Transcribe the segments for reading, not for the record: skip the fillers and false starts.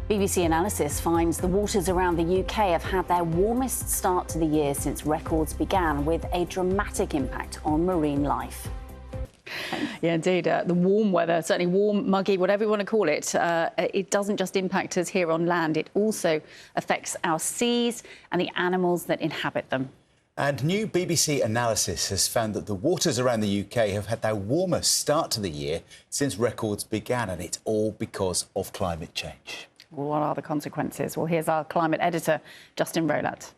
BBC analysis finds the waters around the UK have had their warmest start to the year since records began, with a dramatic impact on marine life. Yeah, indeed. The warm weather, certainly warm, muggy, whatever you want to call it, it doesn't just impact us here on land, it also affects our seas and the animals that inhabit them. And new BBC analysis has found that the waters around the UK have had their warmest start to the year since records began, and it's all because of climate change. Well, what are the consequences? Well, here's our climate editor, Justin Rolat.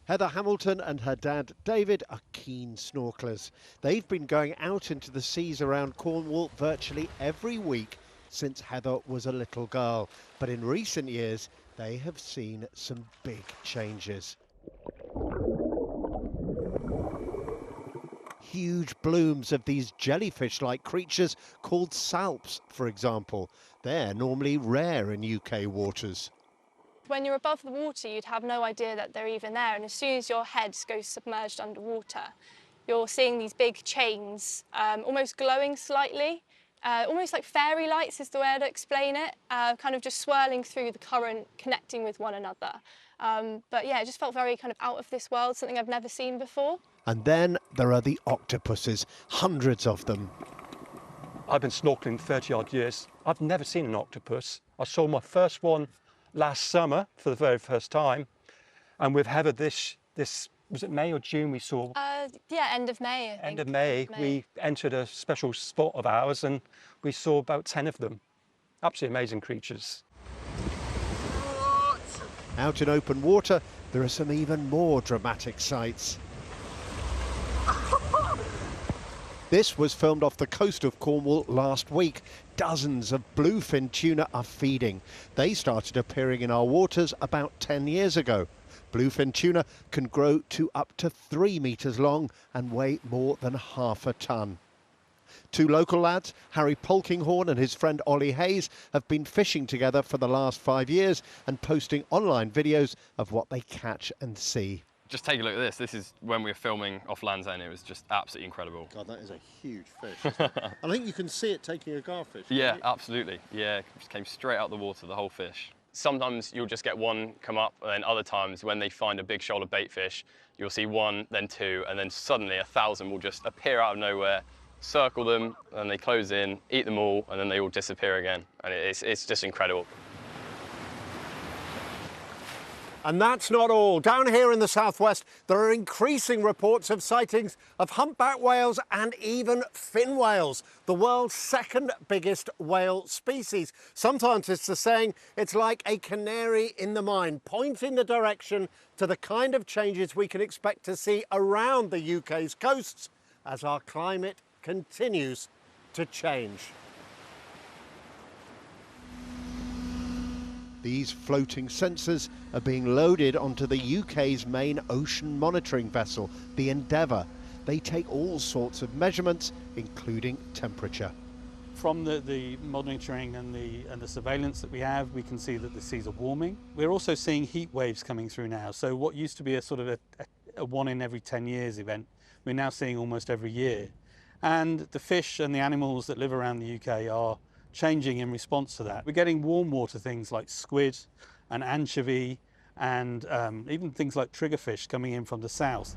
Heather Hamilton and her dad, David, are keen snorkelers. They've been going out into the seas around Cornwall virtually every week since Heather was a little girl. But in recent years, they have seen some big changes. Huge blooms of these jellyfish-like creatures called salps, for example. They're normally rare in UK waters. When you're above the water, you'd have no idea that they're even there, and as soon as your head goes submerged underwater, you're seeing these big chains, almost glowing slightly, almost like fairy lights is the way I'd explain it, kind of just swirling through the current, connecting with one another. But yeah, it just felt very kind of out of this world, something I've never seen before. And then there are the octopuses, hundreds of them. I've been snorkeling 30-odd years. I've never seen an octopus. I saw my first one last summer for the very first time, and with Heather this was it May or June we saw? Yeah, end of May, I think. End of May, we entered a special spot of ours and we saw about 10 of them. Absolutely amazing creatures. Out in open water, there are some even more dramatic sights. This was filmed off the coast of Cornwall last week. Dozens of bluefin tuna are feeding. They started appearing in our waters about 10 years ago. Bluefin tuna can grow to up to 3 metres long and weigh more than half a tonne. Two local lads, Harry Polkinghorne and his friend Ollie Hayes, have been fishing together for the last 5 years and posting online videos of what they catch and see. Just take a look at this. This is when we were filming off Land's End. It was just absolutely incredible. God, that is a huge fish. I think you can see it taking a garfish. Yeah, absolutely. Yeah, it just came straight out the water, the whole fish. Sometimes you'll just get one come up, and then other times when they find a big shoal of bait fish, you'll see one, then two, and then suddenly 1,000 will just appear out of nowhere, circle them, and they close in, eat them all, and then they all disappear again. And it's just incredible. And that's not all. Down here in the southwest, there are increasing reports of sightings of humpback whales and even fin whales, the world's second biggest whale species. Some scientists are saying it's like a canary in the mine, pointing the direction to the kind of changes we can expect to see around the UK's coasts as our climate continues to change. These floating sensors are being loaded onto the UK's main ocean monitoring vessel, the Endeavour. They take all sorts of measurements, including temperature. From the monitoring and the surveillance that we have, we can see that the seas are warming. We're also seeing heat waves coming through now. So what used to be a sort of a 1 in every 10 years event, we're now seeing almost every year. And the fish and the animals that live around the UK are changing in response to that. We're getting warm water things like squid and anchovy and even things like triggerfish coming in from the south.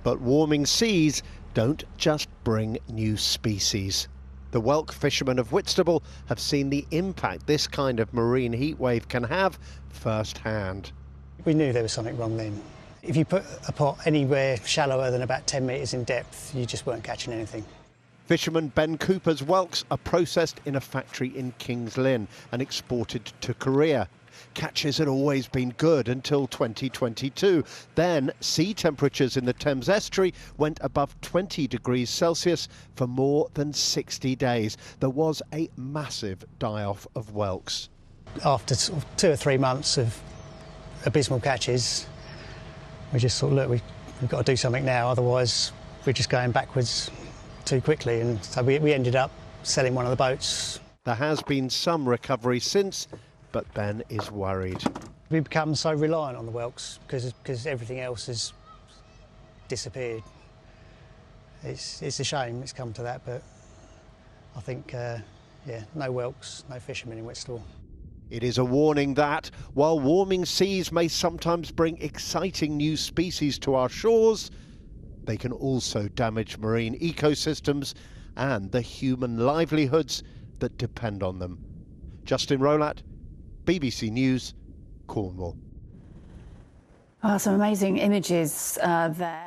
But warming seas don't just bring new species. The whelk fishermen of Whitstable have seen the impact this kind of marine heatwave can have firsthand. We knew there was something wrong then. If you put a pot anywhere shallower than about 10 metres in depth, you just weren't catching anything. Fisherman Ben Cooper's whelks are processed in a factory in Kings Lynn and exported to Korea. Catches had always been good until 2022. Then sea temperatures in the Thames estuary went above 20 degrees Celsius for more than 60 days. There was a massive die-off of whelks. After sort of 2 or 3 months of abysmal catches, we just thought, look, we've got to do something now, otherwise we're just going backwards too quickly, and so we ended up selling one of the boats. There has been some recovery since, but Ben is worried. We've become so reliant on the whelks because everything else has disappeared. It's a shame it's come to that, but I think yeah, no whelks, no fishermen in Whitstable. It is a warning that, while warming seas may sometimes bring exciting new species to our shores, they can also damage marine ecosystems and the human livelihoods that depend on them. Justin Rolat, BBC News, Cornwall. Some amazing images there.